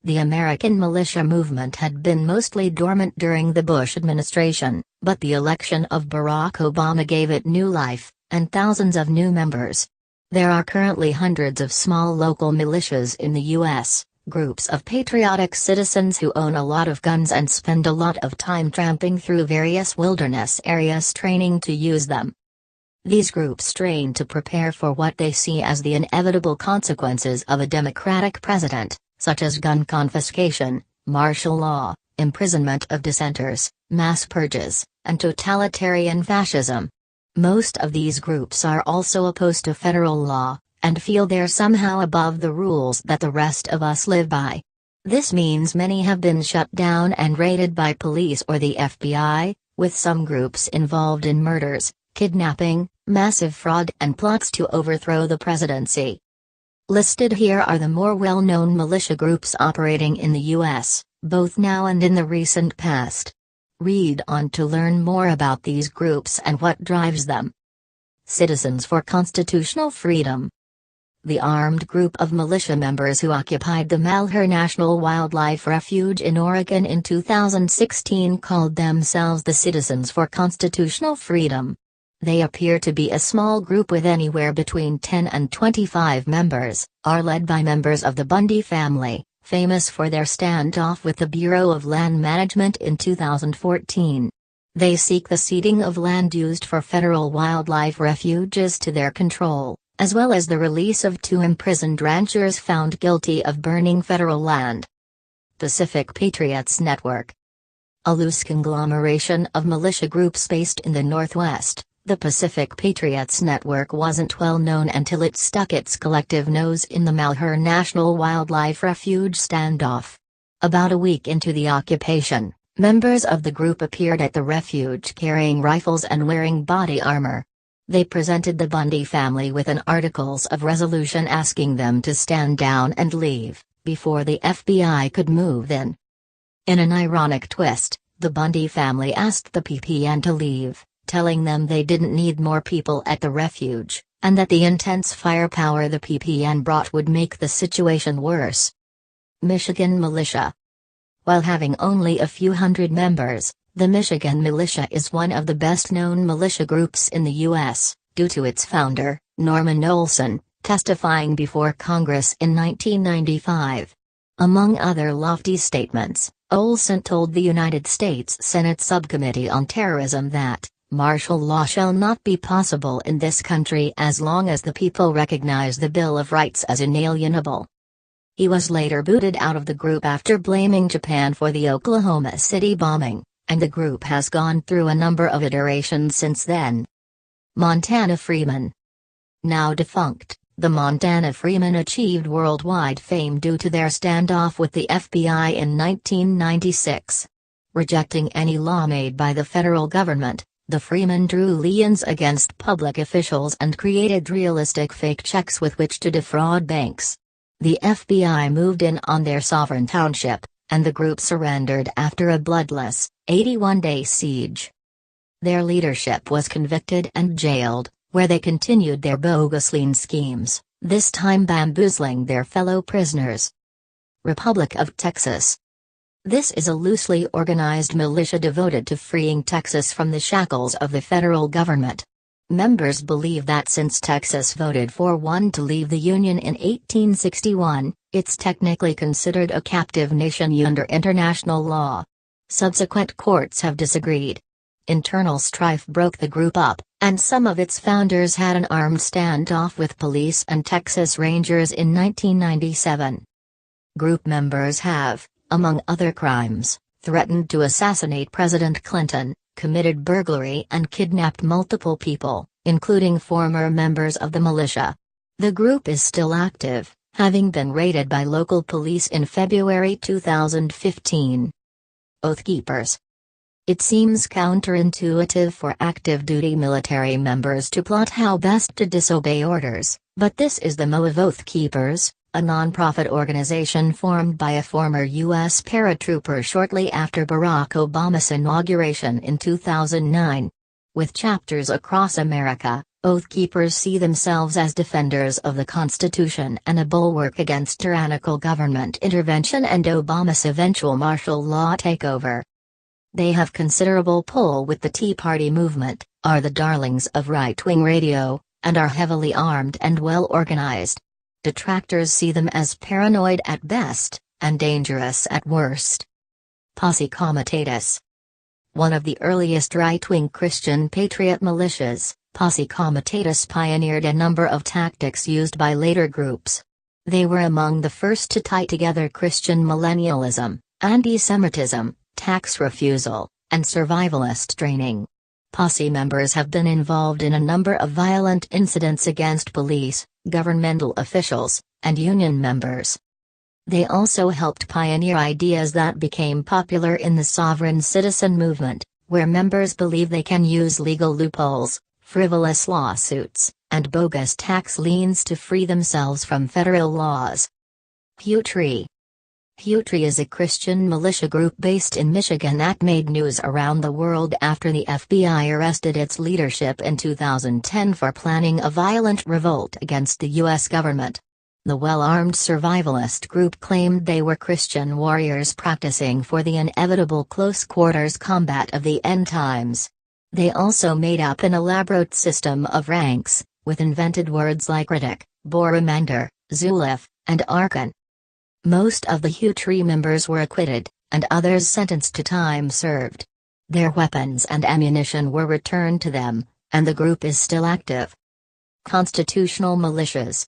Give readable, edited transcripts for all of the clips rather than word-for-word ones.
The American militia movement had been mostly dormant during the Bush administration, but the election of Barack Obama gave it new life, and thousands of new members. There are currently hundreds of small local militias in the U.S., groups of patriotic citizens who own a lot of guns and spend a lot of time tramping through various wilderness areas training to use them. These groups train to prepare for what they see as the inevitable consequences of a Democratic president, such as gun confiscation, martial law, imprisonment of dissenters, mass purges, and totalitarian fascism. Most of these groups are also opposed to federal law, and feel they're somehow above the rules that the rest of us live by. This means many have been shut down and raided by police or the FBI, with some groups involved in murders, kidnapping, massive fraud and plots to overthrow the presidency. Listed here are the more well-known militia groups operating in the U.S., both now and in the recent past. Read on to learn more about these groups and what drives them. Citizens for Constitutional Freedom. The armed group of militia members who occupied the Malheur National Wildlife Refuge in Oregon in 2016 called themselves the Citizens for Constitutional Freedom. They appear to be a small group with anywhere between 10 and 25 members, are led by members of the Bundy family, famous for their standoff with the Bureau of Land Management in 2014. They seek the ceding of land used for federal wildlife refuges to their control, as well as the release of 2 imprisoned ranchers found guilty of burning federal land. Pacific Patriots Network. A loose conglomeration of militia groups based in the Northwest. The Pacific Patriots Network wasn't well known until it stuck its collective nose in the Malheur National Wildlife Refuge standoff. About a week into the occupation, members of the group appeared at the refuge carrying rifles and wearing body armor. They presented the Bundy family with an articles of resolution asking them to stand down and leave, before the FBI could move in. In an ironic twist, the Bundy family asked the PPN to leave, telling them they didn't need more people at the refuge, and that the intense firepower the PPN brought would make the situation worse. Michigan Militia. While having only a few hundred members, the Michigan Militia is one of the best-known militia groups in the U.S., due to its founder, Norman Olson, testifying before Congress in 1995. Among other lofty statements, Olson told the United States Senate Subcommittee on Terrorism that martial law shall not be possible in this country as long as the people recognize the Bill of Rights as inalienable. He was later booted out of the group after blaming Japan for the Oklahoma City bombing, and the group has gone through a number of iterations since then. Montana Freemen. Now defunct, the Montana Freemen achieved worldwide fame due to their standoff with the FBI in 1996. Rejecting any law made by the federal government, the Freemen drew liens against public officials and created realistic fake checks with which to defraud banks. The FBI moved in on their sovereign township, and the group surrendered after a bloodless, 81-day siege. Their leadership was convicted and jailed, where they continued their bogus lien schemes, this time bamboozling their fellow prisoners. Republic of Texas. This is a loosely organized militia devoted to freeing Texas from the shackles of the federal government. Members believe that since Texas voted for one to leave the Union in 1861, it's technically considered a captive nation under international law. Subsequent courts have disagreed. Internal strife broke the group up, and some of its founders had an armed standoff with police and Texas Rangers in 1997. Group members have, among other crimes, threatened to assassinate President Clinton, committed burglary and kidnapped multiple people, including former members of the militia. The group is still active, having been raided by local police in February 2015. Oath Keepers. It seems counterintuitive for active duty military members to plot how best to disobey orders, but this is the Mo of Oath Keepers, a non-profit organization formed by a former U.S. paratrooper shortly after Barack Obama's inauguration in 2009. With chapters across America, Oath keepers see themselves as defenders of the Constitution and a bulwark against tyrannical government intervention and Obama's eventual martial law takeover. They have considerable pull with the Tea Party movement, are the darlings of right-wing radio, and are heavily armed and well organized. Detractors see them as paranoid at best, and dangerous at worst. Posse Comitatus. One of the earliest right-wing Christian patriot militias, Posse Comitatus pioneered a number of tactics used by later groups. They were among the first to tie together Christian millennialism, anti-Semitism, tax refusal, and survivalist training. Posse members have been involved in a number of violent incidents against police, governmental officials, and union members. They also helped pioneer ideas that became popular in the sovereign citizen movement, where members believe they can use legal loopholes, frivolous lawsuits, and bogus tax liens to free themselves from federal laws. Hutri. Hutri is a Christian militia group based in Michigan that made news around the world after the FBI arrested its leadership in 2010 for planning a violent revolt against the U.S. government. The well-armed survivalist group claimed they were Christian warriors practicing for the inevitable close-quarters combat of the end times. They also made up an elaborate system of ranks, with invented words like Riddick, Boromander, Zulif, and Archon. Most of the Hutri members were acquitted, and others sentenced to time served. Their weapons and ammunition were returned to them, and the group is still active. Constitutional militias.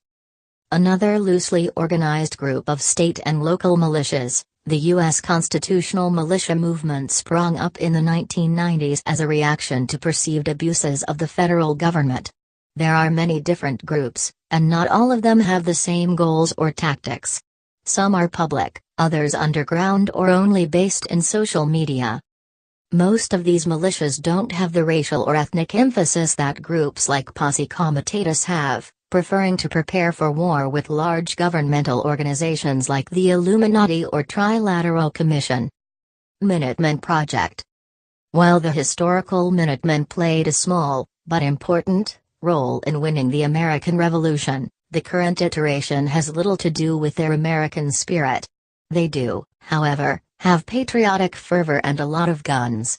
Another loosely organized group of state and local militias, the U.S. constitutional militia movement sprung up in the 1990s as a reaction to perceived abuses of the federal government. There are many different groups, and not all of them have the same goals or tactics. Some are public, others underground or only based in social media. Most of these militias don't have the racial or ethnic emphasis that groups like Posse Comitatus have, preferring to prepare for war with large governmental organizations like the Illuminati or Trilateral Commission. Minutemen Project. While the historical Minutemen played a small, but important, role in winning the American Revolution, the current iteration has little to do with their American spirit. They do, however, have patriotic fervor and a lot of guns.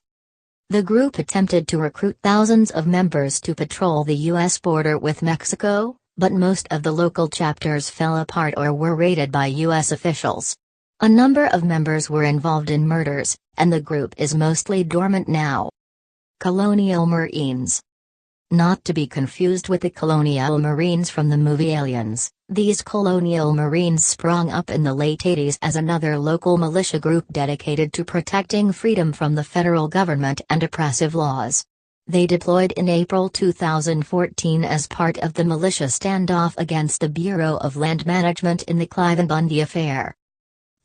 The group attempted to recruit thousands of members to patrol the U.S. border with Mexico, but most of the local chapters fell apart or were raided by U.S. officials. A number of members were involved in murders, and the group is mostly dormant now. Colonial Marines. Not to be confused with the Colonial Marines from the movie Aliens, these Colonial Marines sprung up in the late 80s as another local militia group dedicated to protecting freedom from the federal government and oppressive laws. They deployed in April 2014 as part of the militia standoff against the Bureau of Land Management in the Cliven Bundy affair.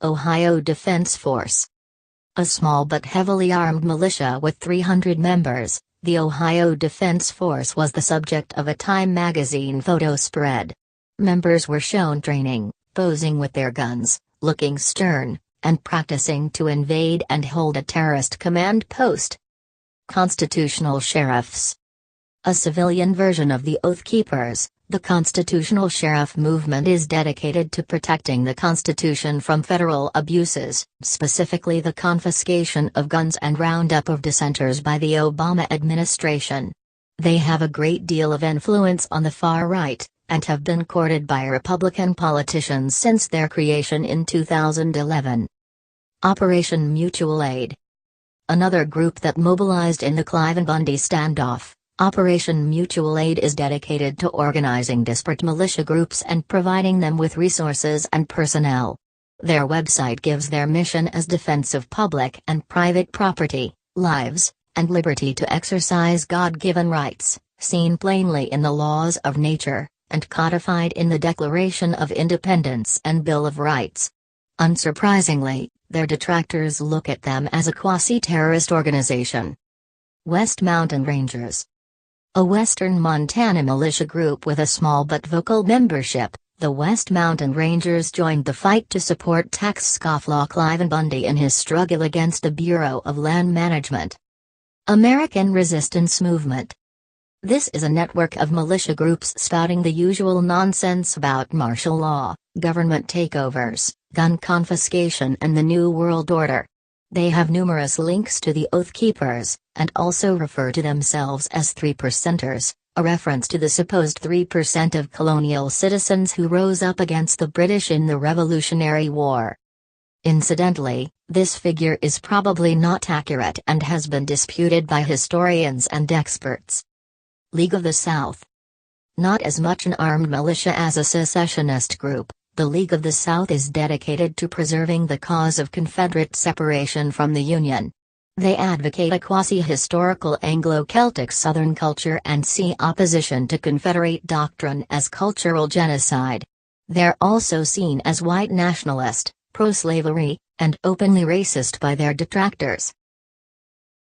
Ohio Defense Force. A small but heavily armed militia with 300 members, the Ohio Defense Force was the subject of a Time magazine photo spread. Members were shown training, posing with their guns, looking stern, and practicing to invade and hold a terrorist command post. Constitutional Sheriffs. A civilian version of the Oath Keepers, the Constitutional Sheriff movement is dedicated to protecting the Constitution from federal abuses, specifically the confiscation of guns and roundup of dissenters by the Obama administration. They have a great deal of influence on the far right, and have been courted by Republican politicians since their creation in 2011. Operation Mutual Aid. Another group that mobilized in the Cliven Bundy standoff, Operation Mutual Aid is dedicated to organizing disparate militia groups and providing them with resources and personnel. Their website gives their mission as defense of public and private property, lives, and liberty to exercise God-given rights, seen plainly in the laws of nature, and codified in the Declaration of Independence and Bill of Rights. Unsurprisingly, their detractors look at them as a quasi-terrorist organization. West Mountain Rangers. A western Montana militia group with a small but vocal membership, the West Mountain Rangers joined the fight to support tax scofflaw Cliven Bundy in his struggle against the Bureau of Land Management. American Resistance Movement. This is a network of militia groups spouting the usual nonsense about martial law, government takeovers, gun confiscation and the New World Order. They have numerous links to the Oath Keepers, and also refer to themselves as 3%ers, a reference to the supposed 3% of colonial citizens who rose up against the British in the Revolutionary War. Incidentally, this figure is probably not accurate and has been disputed by historians and experts. League of the South. Not as much an armed militia as a secessionist group, the League of the South is dedicated to preserving the cause of Confederate separation from the Union. They advocate a quasi-historical Anglo-Celtic Southern culture and see opposition to Confederate doctrine as cultural genocide. They're also seen as white nationalist, pro-slavery, and openly racist by their detractors.